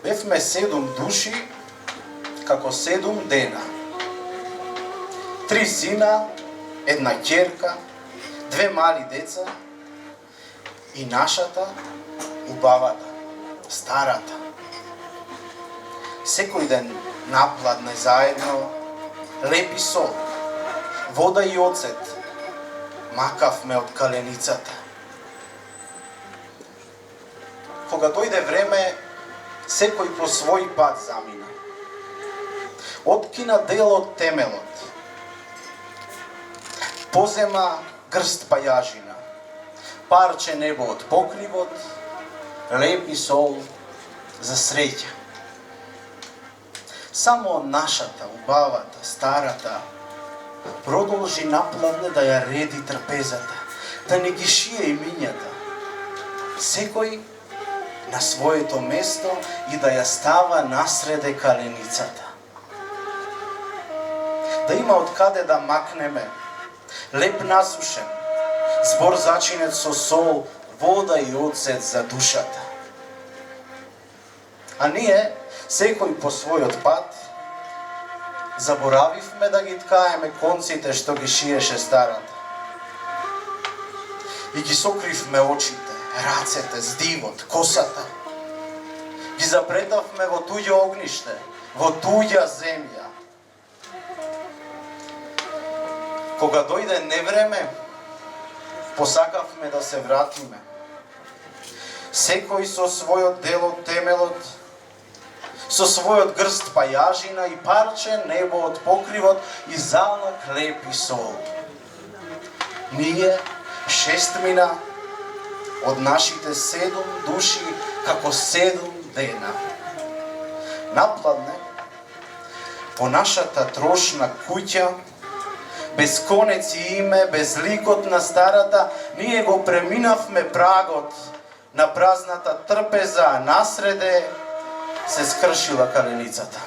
Бевме 7 души, како 7 дена. 3 сина, 1 ќерка, 2 мали деца и нашата, убавата, старата. Секој ден напладне заедно, лепи сол, вода и оцет, макавме од каленицата. Кога дојде време, секој по свој пат замина. Откина дел од темелот. Позема грст пајажина, парче небо од покривот, лепи сол за среќа. Само нашата, убавата, старата, продолжи напладне да ја реди трпезата, да не ги шие имињата. Секој на своето место и да ја става насреде каленицата. Да има од каде да макнеме, леп насушен, збор зачинет со сол, вода и оцет за душата. А ние, секој по својот пат, заборавивме да ги ткаеме конците што ги шиеше старата. И ги сокривме очите, рацете, здивот, косата. Ги запретавме во туѓо огниште, во туѓа земја. Кога дојде невреме, посакавме да се вратиме. Секој со својот дел од темелот, со својот грст пајажина и парче небо од покривот и залак лепи сол. Ние, 6 од нашите 7 души, како 7 дена. Напладне, по нашата трошна куќа, без конец и име, без ликот на старата, ние го преминавме прагот на празната трпеза, а насреде се скршила каленицата.